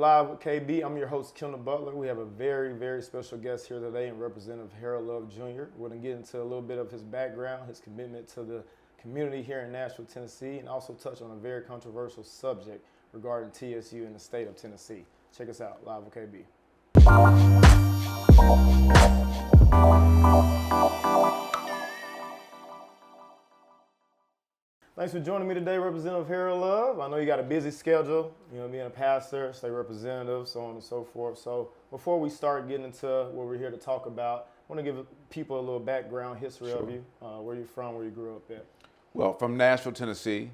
Live with KB. I'm your host, Kendall Butler. We have a very special guest here today, and Representative Harold Love Jr. We're going to get into a little bit of his background, his commitment to the community here in Nashville, Tennessee, and also touch on a very controversial subject regarding TSU in the state of Tennessee. Check us out, Live with KB. Thanks for joining me today, Representative Harold Love. I know you got a busy schedule, being a pastor, state representative, so on and so forth. So before we start getting into what we're here to talk about, I want to give people a little background history of you, where you're from, where you grew up at. Well, from Nashville, Tennessee.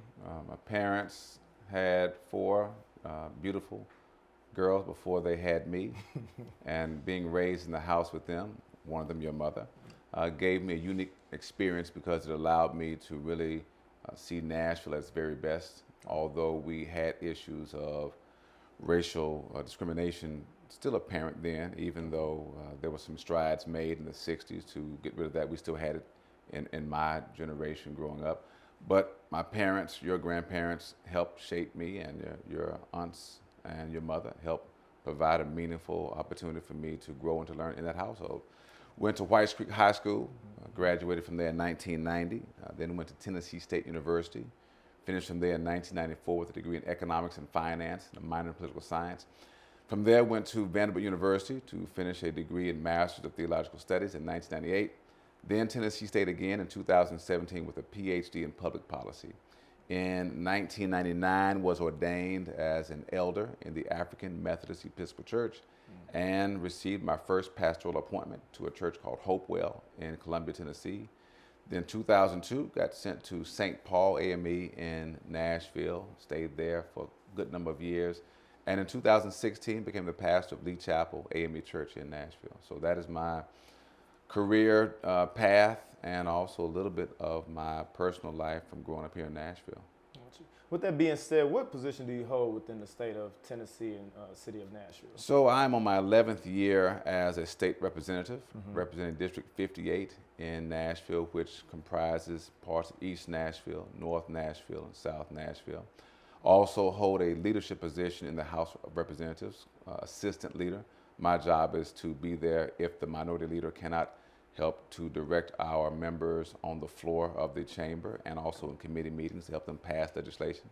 My parents had four beautiful girls before they had me, and being raised in the house with them, one of them your mother, gave me a unique experience because it allowed me to really see Nashville at its very best. Although we had issues of racial discrimination still apparent then, even though there were some strides made in the 60s to get rid of that, we still had it in my generation growing up. But my parents, your grandparents, helped shape me, and your aunts and your mother helped provide a meaningful opportunity for me to grow and to learn in that household. Went to Whites Creek High School, graduated from there in 1990, then went to Tennessee State University, finished from there in 1994 with a degree in economics and finance and a minor in political science. From there, went to Vanderbilt University to finish a degree in Master's of Theological Studies in 1998, then Tennessee State again in 2017 with a PhD in public policy. In 1999, was ordained as an elder in the African Methodist Episcopal Church and received my first pastoral appointment to a church called Hopewell in Columbia, Tennessee. Then 2002, got sent to St. Paul AME in Nashville, stayed there for a good number of years. And in 2016, became the pastor of Lee Chapel AME Church in Nashville. So that is my career path, and also a little bit of my personal life from growing up here in Nashville. With that being said, what position do you hold within the state of Tennessee and city of Nashville? So I'm on my 11th year as a state representative, representing District 58 in Nashville, which comprises parts of East Nashville, North Nashville, and South Nashville. Also hold a leadership position in the House of Representatives, assistant leader. My job is to be there if the minority leader cannot help to direct our members on the floor of the chamber and also in committee meetings to help them pass legislation.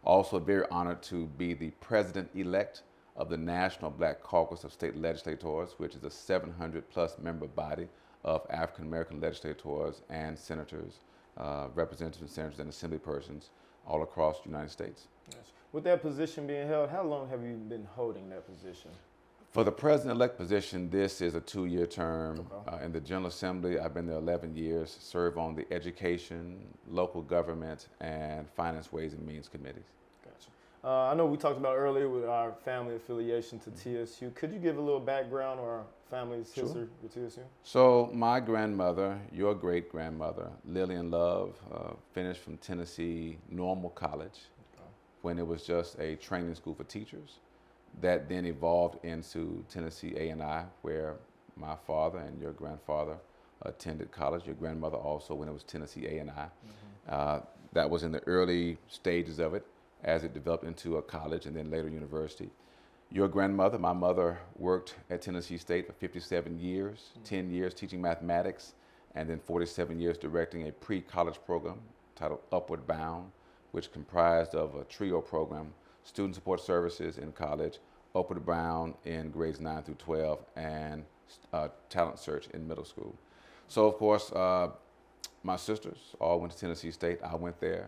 Also very honored to be the president-elect of the National Black Caucus of State Legislators, which is a 700-plus member body of African-American legislators and senators, representatives and senators and assembly persons all across the United States. Yes. With that position being held, how long have you been holding that position? For the president-elect position, this is a 2-year term. In the General Assembly, I've been there 11 years, serve on the Education, Local Government, and Finance, Ways and Means committees. Gotcha. I know we talked about earlier with our family affiliation to TSU. Could you give a little background or our family's history with TSU? So my grandmother, your great-grandmother, Lillian Love, finished from Tennessee Normal College when it was just a training school for teachers. That then evolved into Tennessee A&I, where my father and your grandfather attended college. Your grandmother also, when it was Tennessee A&I. That was in the early stages of it as it developed into a college and then later university. Your grandmother, my mother, worked at Tennessee State for 57 years, 10 years teaching mathematics, and then 47 years directing a pre-college program titled Upward Bound, which comprised of a trio program: Student Support Services in college, Upward Bound in grades 9 through 12, and Talent Search in middle school. So of course, my sisters all went to Tennessee State. I went there,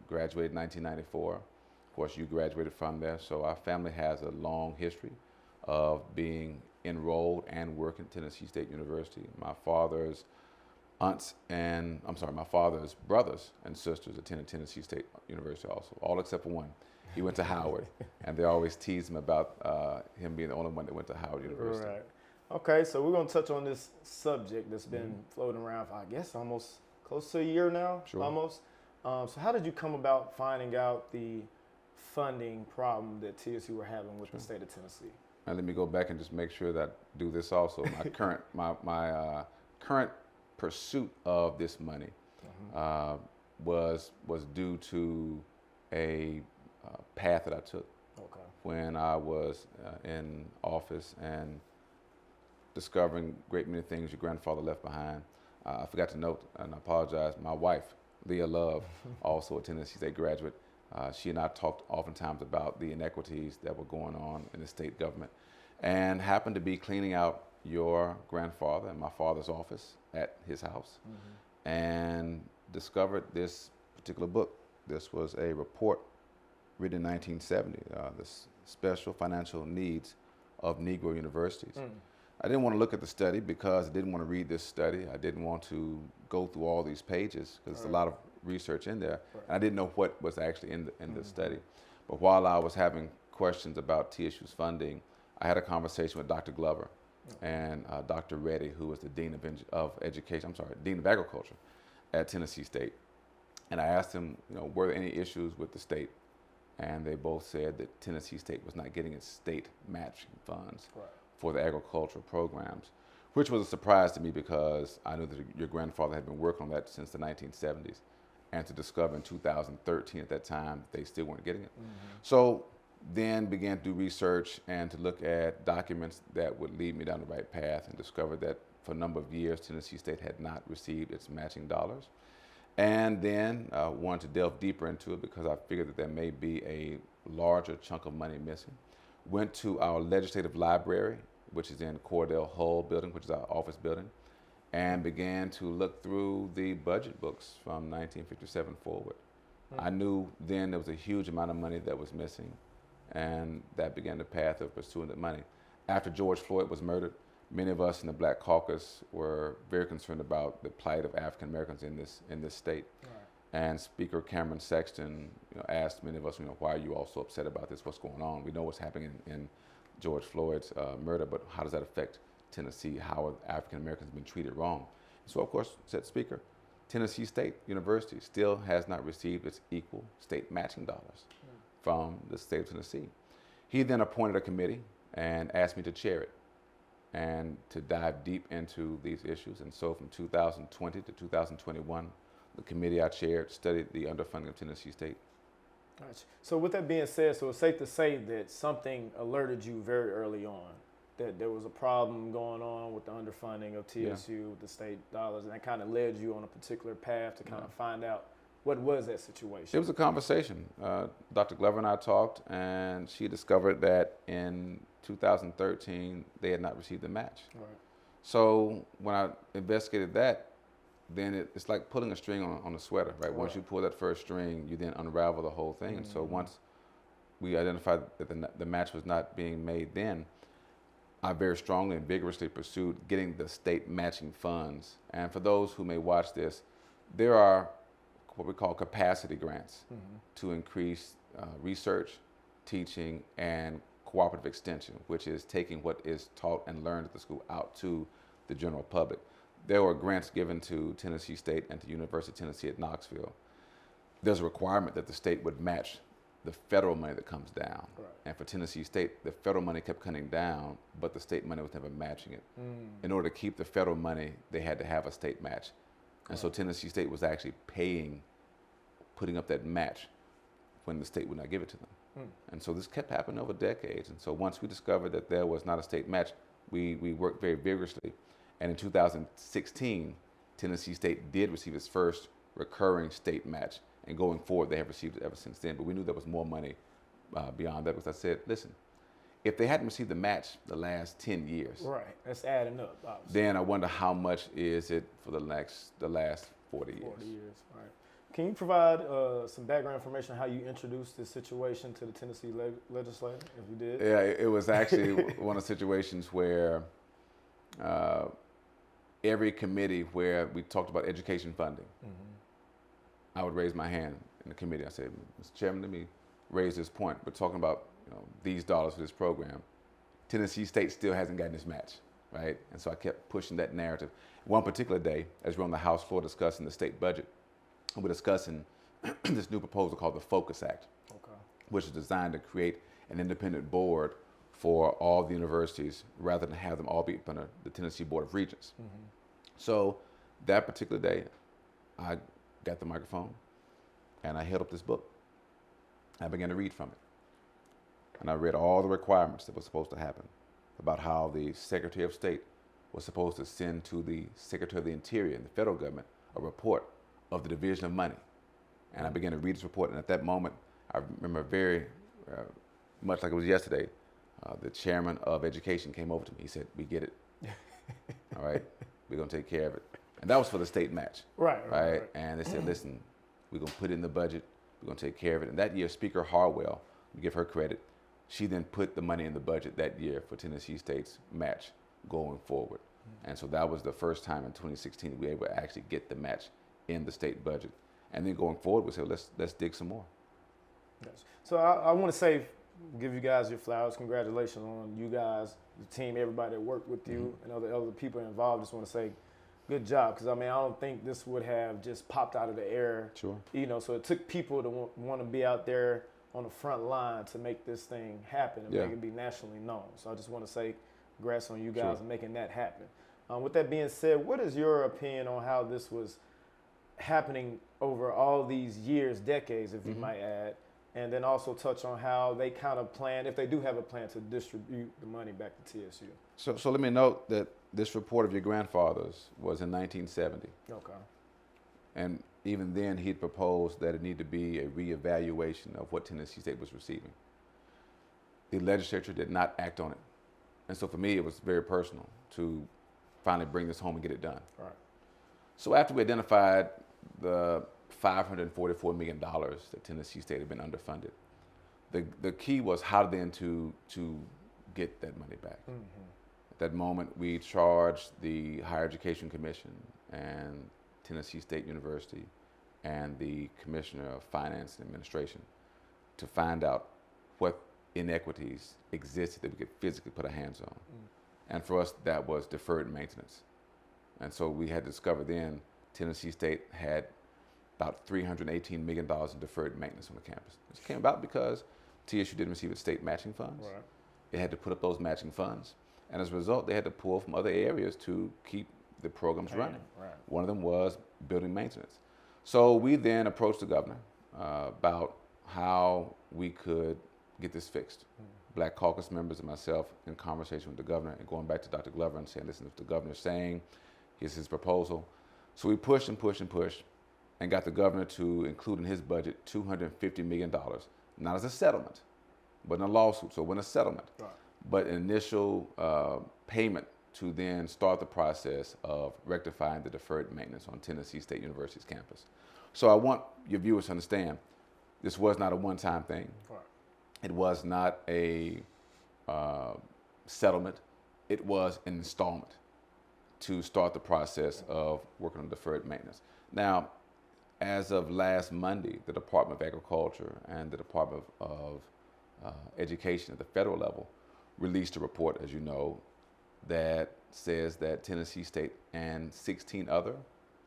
graduated in 1994. Of course, you graduated from there. So our family has a long history of being enrolled and working at Tennessee State University. My father's brothers and sisters attended Tennessee State University also, all except for one. He went to Howard, and they always tease him about him being the only one that went to Howard University. Right. Okay, so we're going to touch on this subject that's been floating around for, I guess, almost close to a year now, almost. So how did you come about finding out the funding problem that TSU were having with the state of Tennessee? Now let me go back and just make sure that I do this also. My current pursuit of this money was due to a path that I took when I was in office and discovering great many things your grandfather left behind. I forgot to note, and I apologize, my wife, Leah Love, also a Tennessee State graduate. She and I talked oftentimes about the inequities that were going on in the state government, and happened to be cleaning out your grandfather and my father's office at his house, and discovered this particular book. This was a report written in 1970, the Special Financial Needs of Negro Universities. I didn't want to look at the study because I didn't want to read this study. I didn't want to go through all these pages because there's a lot of research in there. And I didn't know what was actually in the study. But while I was having questions about TSU's funding, I had a conversation with Dr. Glover and Dr. Reddy, who was the Dean of Education, Dean of Agriculture at Tennessee State. And I asked them, were there any issues with the state? And they both said that Tennessee State was not getting its state matching funds for the agricultural programs, which was a surprise to me because I knew that your grandfather had been working on that since the 1970s. And to discover in 2013 at that time, they still weren't getting it. So then began to do research and to look at documents that would lead me down the right path, and discovered that for a number of years, Tennessee State had not received its matching dollars. And then wanted to delve deeper into it because I figured that there may be a larger chunk of money missing. Went to our legislative library, which is in Cordell Hull building, which is our office building, and began to look through the budget books from 1957 forward. I knew then there was a huge amount of money that was missing, and that began the path of pursuing the money. After George Floyd was murdered, many of us in the Black Caucus were very concerned about the plight of African Americans in this state. And Speaker Cameron Sexton asked many of us, why are you all so upset about this? What's going on? We know what's happening in George Floyd's murder, but how does that affect Tennessee? How are African Americans been treated wrong? So, of course, said Speaker, Tennessee State University still has not received its equal state matching dollars from the state of Tennessee. He then appointed a committee and asked me to chair it and to dive deep into these issues. And so from 2020 to 2021, the committee I chaired studied the underfunding of Tennessee State. Gotcha. So with that being said, so it's safe to say that something alerted you very early on, that there was a problem going on with the underfunding of TSU, with the state dollars, and that kind of led you on a particular path to kind of find out what was that situation. It was a conversation. Dr. Glover and I talked, and she discovered that in 2013, they had not received the match. So when I investigated that, then it's like pulling a string on a sweater, right? Once you pull that first string, you then unravel the whole thing. And so once we identified that the match was not being made, then I very strongly and vigorously pursued getting the state matching funds. And for those who may watch this, there are what we call capacity grants to increase research, teaching, and cooperative extension, which is taking what is taught and learned at the school out to the general public. There were grants given to Tennessee State and to University of Tennessee at Knoxville. There's a requirement that the state would match the federal money that comes down. And for Tennessee State, the federal money kept coming down, but the state money was never matching it. In order to keep the federal money, they had to have a state match. And so Tennessee State was actually putting up that match when the state would not give it to them. And so this kept happening over decades. And so once we discovered that there was not a state match, we worked very vigorously. And in 2016, Tennessee State did receive its first recurring state match. And going forward, they have received it ever since then. But we knew there was more money beyond that, because I said, listen, if they hadn't received the match the last 10 years, that's adding up, obviously. Then I wonder how much is it for the last 40 years. 40 years, right. Can you provide some background information on how you introduced this situation to the Tennessee legislature, if you did? Yeah, it was actually one of the situations where every committee where we talked about education funding, I would raise my hand in the committee. I said, Mr. Chairman, let me raise this point. We're talking about these dollars for this program. Tennessee State still hasn't gotten this match, right? And so I kept pushing that narrative. One particular day, as we're on the House floor discussing the state budget, we're discussing this new proposal called the Focus Act, which is designed to create an independent board for all the universities rather than have them all be under the Tennessee Board of Regents. So that particular day, I got the microphone and I held up this book. I began to read from it. and I read all the requirements that were supposed to happen about how the Secretary of State was supposed to send to the Secretary of the Interior in the federal government a report of the division of money. And I began to read this report, and at that moment, I remember very much like it was yesterday, the chairman of education came over to me. He said, "We get it. All right, we're gonna take care of it." And that was for the state match. Right. And they said, "Listen, we're gonna put it in the budget. We're gonna take care of it." And that year, Speaker Harwell, to give her credit, she then put the money in the budget that year for Tennessee State's match going forward. And so that was the first time in 2016 that we were able to actually get the match in the state budget. And then going forward, we said, let's dig some more. Yes. So I want to say, give you guys your flowers. Congratulations on you guys, the team, everybody that worked with you, and other people involved. Just want to say, good job, because I mean, I don't think this would have just popped out of the air. Sure. You know, so it took people to want to be out there on the front line to make this thing happen and make it be nationally known. So I just want to say, congrats on you guys and making that happen. With that being said, what is your opinion on how this was happening over all these years, decades, if you might add, and then also touch on how they kind of plan, if they do have a plan, to distribute the money back to TSU? So let me note that this report of your grandfather's was in 1970. Okay. And even then, he'd proposed that it need to be a reevaluation of what Tennessee State was receiving. The legislature did not act on it. And so for me, it was very personal to finally bring this home and get it done. Right. So after we identified the $544 million that Tennessee State had been underfunded, the key was how then to get that money back. At that moment, we charged the Higher Education Commission and Tennessee State University and the Commissioner of Finance and Administration to find out what inequities existed that we could physically put our hands on. And for us, that was deferred maintenance. And so we had discovered then Tennessee State had about $318 million in deferred maintenance on the campus. This came about because TSU didn't receive its state matching funds. Right. It had to put up those matching funds. And as a result, they had to pull from other areas to keep the programs running. Right. One of them was building maintenance. So we then approached the governor about how we could get this fixed. Black caucus members and myself in conversation with the governor and going back to Dr. Glover and saying, listen, if the governor's saying, here's his proposal. So we pushed and pushed and pushed and got the governor to include in his budget $250 million, not as a settlement, but in a lawsuit. So it wasn't a settlement, but an initial payment to then start the process of rectifying the deferred maintenance on Tennessee State University's campus. So I want your viewers to understand, this was not a one-time thing. Right. It was not a settlement. It was an installment to start the process of working on deferred maintenance. Now, as of last Monday, the Department of Agriculture and the Department of Education at the federal level released a report, as you know, that says that Tennessee State and 16 other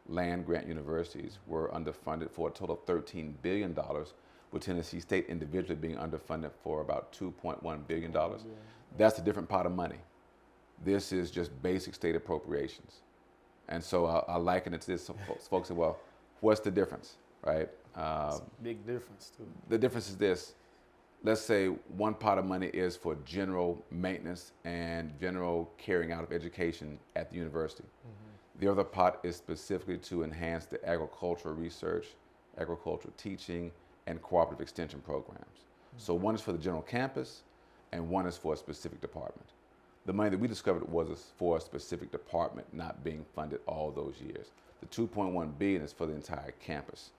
land-grant universities were underfunded for a total of $13 billion, with Tennessee State individually being underfunded for about $2.1 billion. That's a different pot of money. This is just basic state appropriations. And so I liken it to this. So folks say, well, what's the difference, right? It's a big difference, too. The difference is this. Let's say one pot of money is for general maintenance and general carrying out of education at the university. The other pot is specifically to enhance the agricultural research, agricultural teaching, and cooperative extension programs. So one is for the general campus, and one is for a specific department. The money that we discovered was for a specific department not being funded all those years. The $2.1 billion is for the entire campus,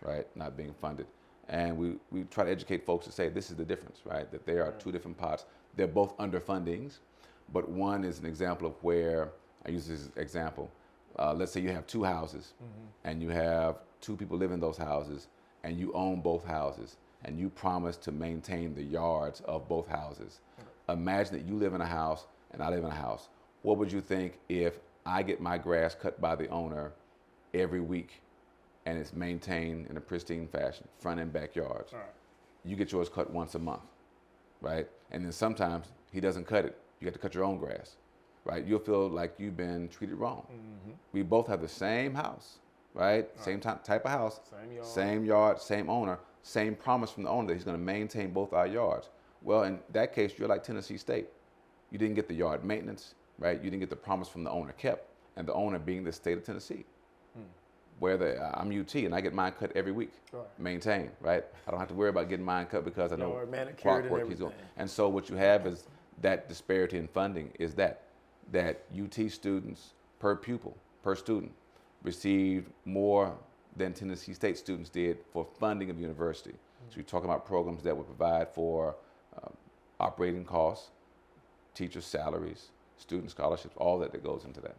right, not being funded. And we try to educate folks to say this is the difference, right, that there are two different pots. They're both underfundings, but one is an example of where, I use this example, let's say you have two houses, and you have two people living in those houses, and you own both houses, and you promise to maintain the yards of both houses. Imagine that you live in a house and I live in a house. What would you think if I get my grass cut by the owner every week and it's maintained in a pristine fashion, front and backyards? You get yours cut once a month, right? And then sometimes he doesn't cut it. You have to cut your own grass, right? You'll feel like you've been treated wrong. We both have the same house, right? Same type of house, same yard, same owner, same promise from the owner that he's going to maintain both our yards. Well, in that case, you're like Tennessee State. You didn't get the yard maintenance, right? You didn't get the promise from the owner kept, and the owner being the state of Tennessee. Where I'm UT and I get mine cut every week, maintained, right? I don't have to worry about getting mine cut because I know clockwork he's going. And so what you have is that disparity in funding is that UT students per pupil, per student, received more than Tennessee State students did for funding of the university. So you're talking about programs that would provide for operating costs, teacher salaries, student scholarships, all that goes into that.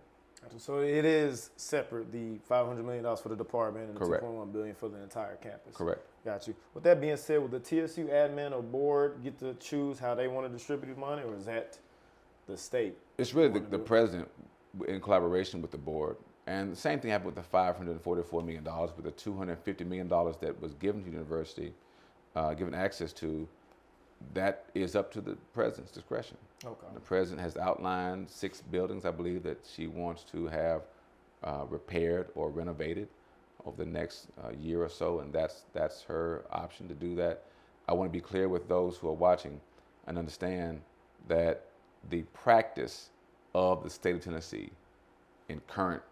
So it is separate, the $500 million for the department and the Correct. $2.1 billion for the entire campus. Correct. Got you. With that being said, will the TSU admin or board get to choose how they want to distribute the money, or is that the state? It's really the president in collaboration with the board. And the same thing happened with the $544 million, with the $250 million that was given to the university, given access to. That is up to the president's discretion. Okay. The president has outlined 6 buildings, I believe, that she wants to have repaired or renovated over the next year or so, and that's her option to do that. I want to be clear with those who are watching and understand that the practice of the state of Tennessee in current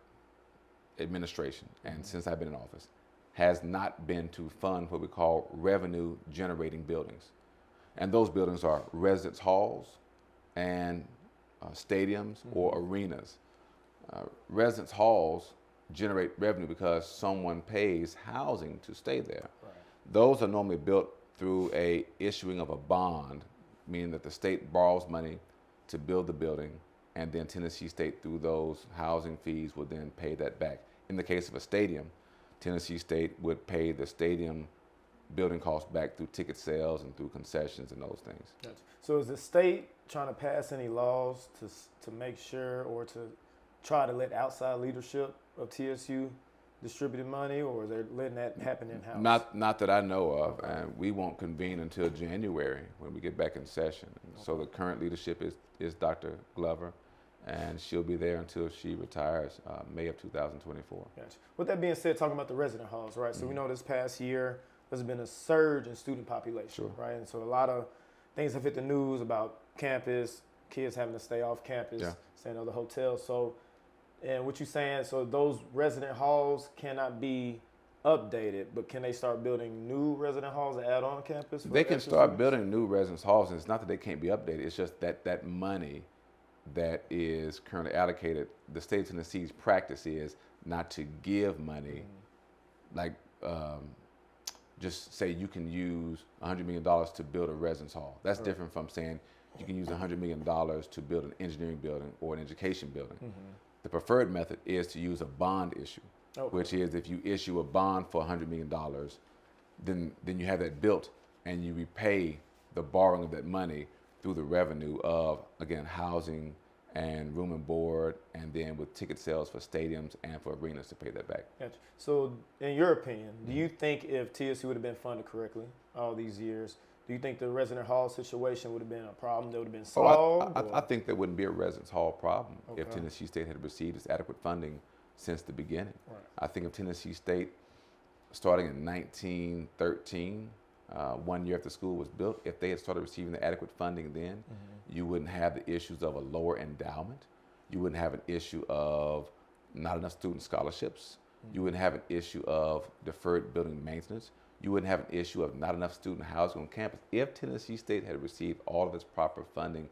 administration and since I've been in office has not been to fund what we call revenue generating buildings. And those buildings are residence halls and stadiums or arenas. Residence halls generate revenue because someone pays housing to stay there. Right. Those are normally built through a issuing of a bond, meaning that the state borrows money to build the building, and then Tennessee State, through those housing fees, would then pay that back. In the case of a stadium, Tennessee State would pay the stadium building costs back through ticket sales and through concessions and those things. Gotcha. So is the state trying to pass any laws to make sure, or to try to let outside leadership of TSU distribute money, or they're letting that happen in-house? Not that I know of, and we won't convene until January when we get back in session. So the current leadership is Dr. Glover, and she'll be there until she retires, May of 2024. Gotcha. With that being said, talking about the resident halls, right? So we know this past year, there's been a surge in student population, right? And so a lot of things have hit the news about campus, kids having to stay off campus, staying at the hotels. So, and what you're saying, so those resident halls cannot be updated, but can they start building new resident halls to add on campus? They can start building new residence halls, and it's not that they can't be updated. It's just that money that is currently allocated, the state of Tennessee's practice is not to give money, like, just say you can use $100 million to build a residence hall. That's different from saying you can use $100 million to build an engineering building or an education building. The preferred method is to use a bond issue, which is if you issue a bond for $100 million, then you have that built and you repay the borrowing of that money through the revenue of, again, housing and room and board, and then with ticket sales for stadiums and for arenas to pay that back. Gotcha. So in your opinion, do you think if TSU would have been funded correctly all these years, do you think the resident hall situation would have been a problem that would have been solved? I think there wouldn't be a residence hall problem if Tennessee State had received its adequate funding since the beginning. Right. I think if Tennessee State, starting in 1913, 1 year after school was built, if they had started receiving the adequate funding then, you wouldn't have the issues of a lower endowment. You wouldn't have an issue of not enough student scholarships. You wouldn't have an issue of deferred building maintenance. You wouldn't have an issue of not enough student housing on campus. If Tennessee State had received all of its proper funding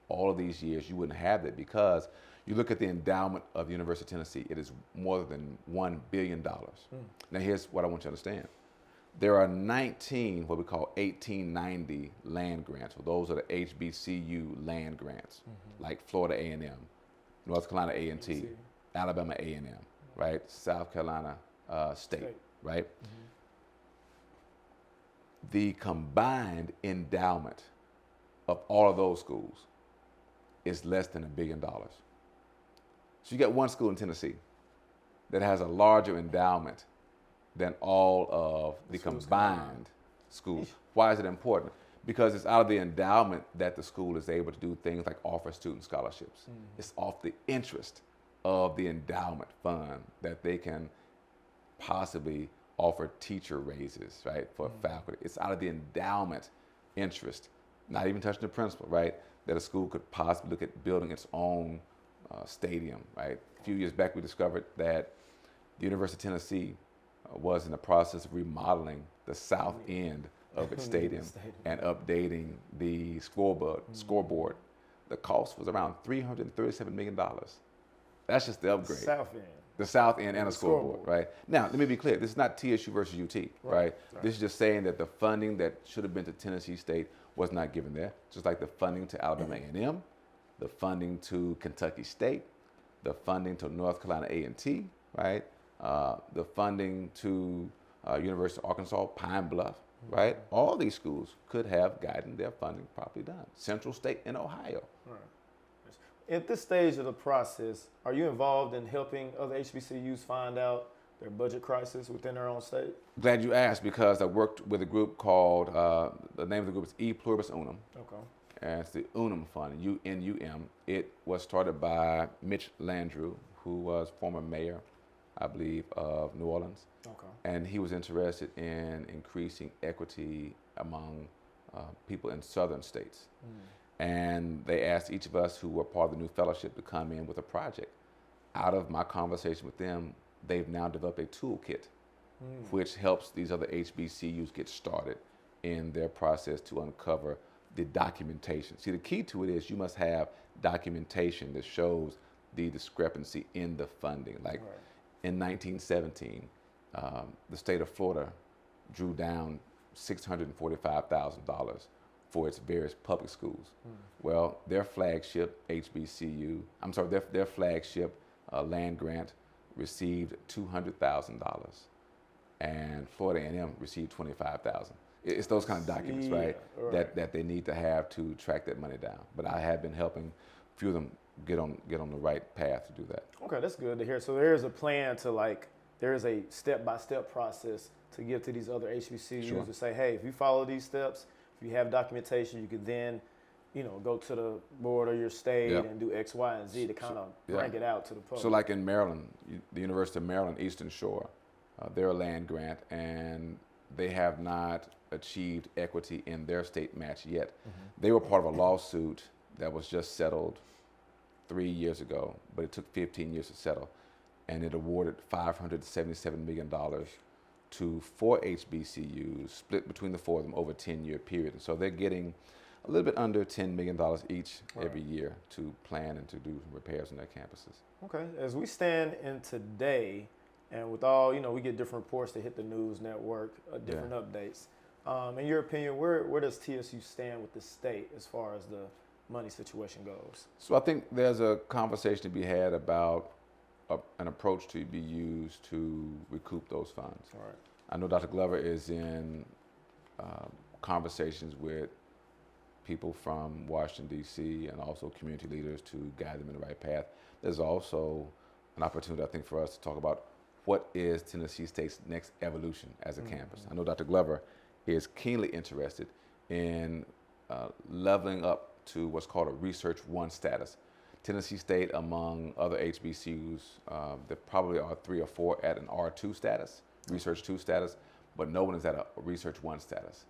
all of these years, you wouldn't have that, because you look at the endowment of the University of Tennessee, it is more than $1 billion. Now here's what I want you to understand. There are 19 what we call 1890 land grants. Well, those are the HBCU land grants, like Florida A&M, North Carolina A&T, Alabama A&M, right? South Carolina State, right? The combined endowment of all of those schools is less than $1 billion. So you got one school in Tennessee that has a larger endowment than all of the combined schools. Why is it important? Because it's out of the endowment that the school is able to do things like offer student scholarships. It's off the interest of the endowment fund that they can possibly offer teacher raises, right, for faculty. It's out of the endowment interest not even touching the principal, right? That a school could possibly look at building its own stadium, right? A few years back, we discovered that the University of Tennessee was in the process of remodeling the south end of its stadium and updating the scoreboard. The cost was around $337 million. That's just the upgrade. South end. The south end and a scoreboard, right? Now, let me be clear. This is not TSU versus UT, right? This is just saying that the funding that should have been to Tennessee State was not given there, just like the funding to Alabama A&M, the funding to Kentucky State, the funding to North Carolina A&T, right? The funding to University of Arkansas, Pine Bluff, right? All these schools could have gotten their funding properly done. Central State in Ohio. Right. At this stage of the process, are you involved in helping other HBCUs find out their budget crisis within their own state? Glad you asked, because I worked with a group called, the name of the group is E Pluribus Unum. Okay. And it's the Unum Fund, UNUM. It was started by Mitch Landrieu, who was former mayor, I believe, of New Orleans. Okay. And he was interested in increasing equity among people in southern states. And they asked each of us who were part of the new fellowship to come in with a project. Out of my conversation with them, they've now developed a toolkit which helps these other HBCUs get started in their process to uncover the documentation. See, the key to it is you must have documentation that shows the discrepancy in the funding. Like in 1917, the state of Florida drew down $645,000 for its various public schools. Well, their flagship their flagship land grant received $200,000, and Florida A&M received $25,000. It's those kind of documents, right? That they need to have to track that money down. But I have been helping a few of them get on the right path to do that. Okay, that's good to hear. So there is a plan to there is a step-by-step process to give to these other HBCUs to say, hey, if you follow these steps, if you have documentation, you can then, go to the board of your state and do X, Y, and Z to kind of bring it out to the public. So like in Maryland, the University of Maryland, Eastern Shore, they're a land grant, and they have not achieved equity in their state match yet. They were part of a lawsuit that was just settled 3 years ago, but it took 15 years to settle. And it awarded $577 million to 4 HBCUs, split between the 4 of them over a 10-year period. And so they're getting a little bit under $10 million each every year to plan and to do repairs on their campuses. Okay. As we stand in today, and with all, we get different reports that hit the news network, different updates. In your opinion, where does TSU stand with the state as far as the money situation goes? So I think there's a conversation to be had about an approach to be used to recoup those funds. All right. I know Dr. Glover is in conversations with people from Washington, D.C., and also community leaders to guide them in the right path. There's also an opportunity, I think, for us to talk about what is Tennessee State's next evolution as a campus. I know Dr. Glover is keenly interested in leveling up to what's called a Research 1 status. Tennessee State, among other HBCUs, there probably are 3 or 4 at an R2 status, Research 2 status, but no one is at a Research 1 status.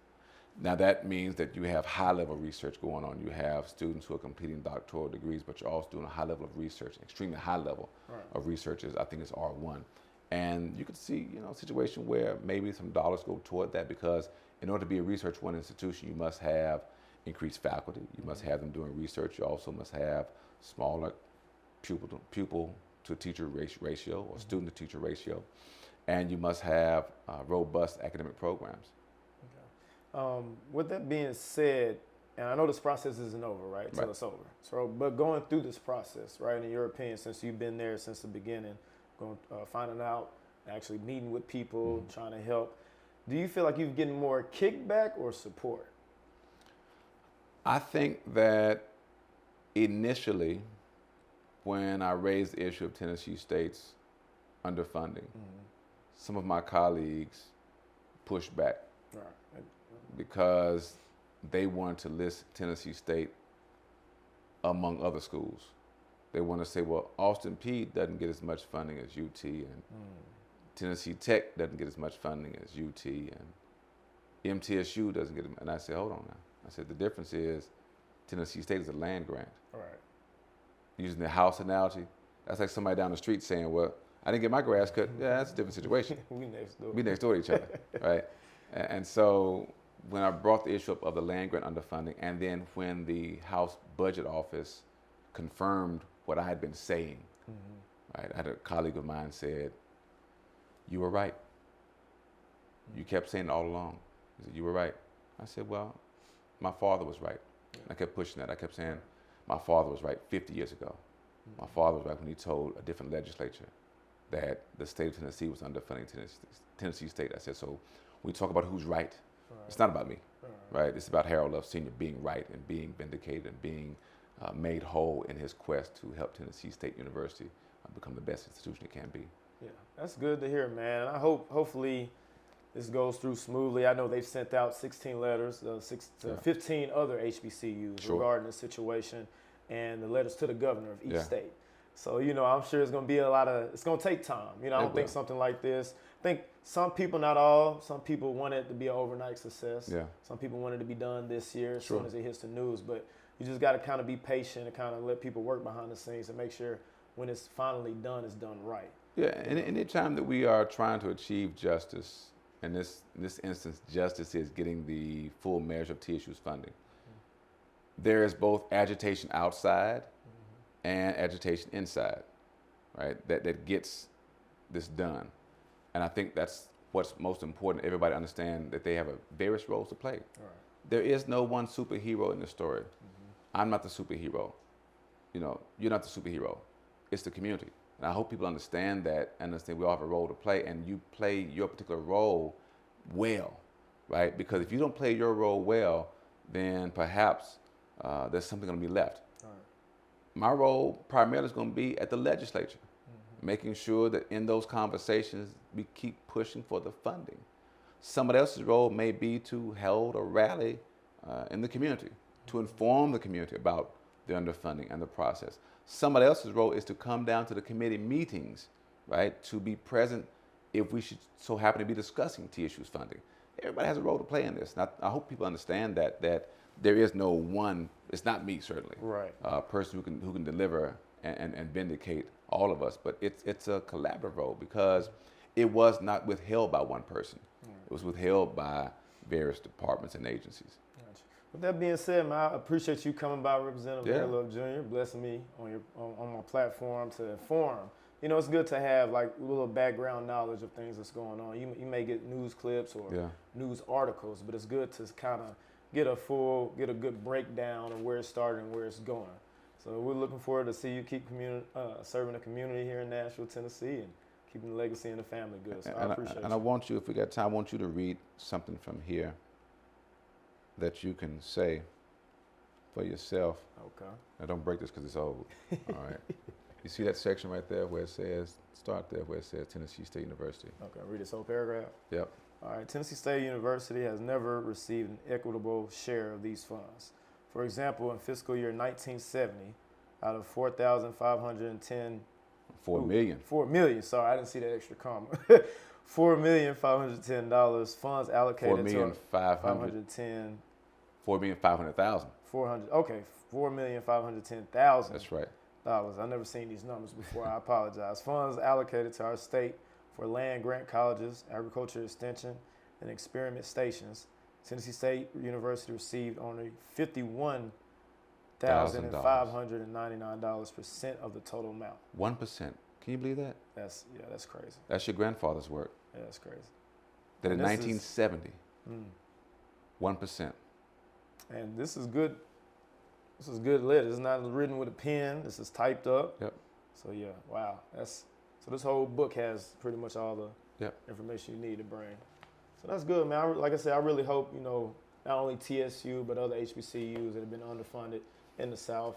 Now that means that you have high-level research going on. You have students who are completing doctoral degrees, but you're also doing a high level of research, extremely high level of research is, I think, is R1. And you could see, a situation where maybe some dollars go toward that, because in order to be a Research 1 institution, you must have increased faculty. You must have them doing research. You also must have smaller pupil to teacher ratio or student to teacher ratio. And you must have robust academic programs. Okay. With that being said, and I know this process isn't over, right? Until it's over. So, but going through this process, right, in your opinion, since you've been there since the beginning, finding out, actually meeting with people, trying to help, do you feel like you're getting more kickback or support? I think that initially, when I raised the issue of Tennessee State's underfunding, some of my colleagues pushed back because they wanted to list Tennessee State among other schools. They want to say, well, Austin Peay doesn't get as much funding as UT, and Tennessee Tech doesn't get as much funding as UT, and MTSU doesn't get it. And I said, hold on now. I said, the difference is Tennessee State is a land grant. All right. Using the house analogy, that's like somebody down the street saying, well, I didn't get my grass cut. Yeah, that's a different situation. We next door. We next door to each other, right? And so when I brought the issue up of the land grant underfunding, and then when the House Budget Office confirmed what I had been saying, right? I had a colleague of mine said, you were right. You kept saying it all along. He said, you were right. I said, well, my father was right. I kept pushing that. I kept saying, my father was right 50 years ago. My father was right when he told a different legislature that the state of Tennessee was underfunding Tennessee State. I said, so when we talk about who's right, it's not about me, right? It's about Harold Love Sr. being right and being vindicated and being made whole in his quest to help Tennessee State University become the best institution it can be. Yeah, that's good to hear, man. I hopefully this goes through smoothly. I know they've sent out 16 letters to 15 other HBCUs regarding the situation, and the letters to the governor of each state. So, you know, I'm sure it's going to be it's going to take time. You know, I don't think something like this, I think some people, not all, some people want it to be an overnight success. Yeah. Some people want it to be done this year as soon as it hits the news. But you just got to kind of be patient and kind of let people work behind the scenes and make sure when it's finally done, it's done right. Yeah, and any time that we are trying to achieve justice, in this instance, justice is getting the full measure of TSU's funding. There is both agitation outside and agitation inside, right? That gets this done. And I think that's what's most important. Everybody understand that they have various roles to play. Right. There is no one superhero in the story. I'm not the superhero. You know, you're not the superhero. It's the community. And I hope people understand that and understand we all have a role to play, and you play your particular role well, right? Because if you don't play your role well, then perhaps there's something going to be left. Right. My role primarily is going to be at the legislature, making sure that in those conversations we keep pushing for the funding. Somebody else's role may be to hold a rally in the community, to inform the community about the underfunding and the process. Somebody else's role is to come down to the committee meetings, right, to be present if we should so happen to be discussing TSU's funding. Everybody has a role to play in this. And I hope people understand that there is no one, it's not me certainly, right, person who can deliver and vindicate all of us, but it's a collaborative role because it was not withheld by one person. It was withheld by various departments and agencies. With that being said, man, I appreciate you coming by, Representative Harold Love Jr., blessing me on my platform to inform. You know, it's good to have like a little background knowledge of things that's going on. You may get news clips or news articles, but it's good to kind of get a good breakdown of where it started and where it's going. So we're looking forward to see you keep serving the community here in Nashville, Tennessee, and keeping the legacy and the family good. So I appreciate it. And I want you, if we got time, I want you to read something from here that you can say for yourself. Okay. Now don't break this because it's old. All right. You see that section right there where it says, start there where it says Tennessee State University. Okay, read this whole paragraph. Yep. All right, Tennessee State University has never received an equitable share of these funds. For example, in fiscal year 1970, out of 4,510. 4 million. 4 million, sorry, I didn't see that extra comma. $4,510 funds allocated to 510. 4,500,000. 400. Okay, 4,510,000. That's right. Dollars. I've never seen these numbers before. I apologize. Funds allocated to our state for land grant colleges, agriculture extension, and experiment stations. Tennessee State University received only $51,599% of the total amount. 1%. Can you believe that? That's crazy. That's your grandfather's work. Yeah, that's crazy. That in 1970, 1%. And this is good. This is good lit. It's not written with a pen. This is typed up. Yep. So yeah, wow. So this whole book has pretty much all the information you need to bring. So that's good, man. Like I said, I really hope, you know, not only TSU, but other HBCUs that have been underfunded in the South,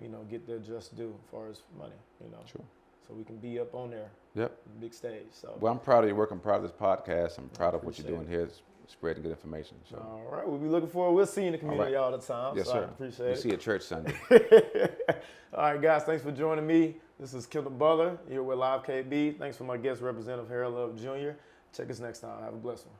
you know, get their just due as far as money, you know. Sure. So we can be up on there. Yep. Big stage. So. Well, I'm proud of your work. I'm proud of this podcast. I'm proud of what you're doing here. Spreading good information. So. All right, we'll be looking forward. We'll see you in the community all the time. Yes, so sir. I appreciate it. We'll see you at church Sunday. All right, guys, thanks for joining me. This is Kendall Butler here with Live KB. Thanks for my guest, Representative Harold Love Jr. Check us next time. Have a blessed one.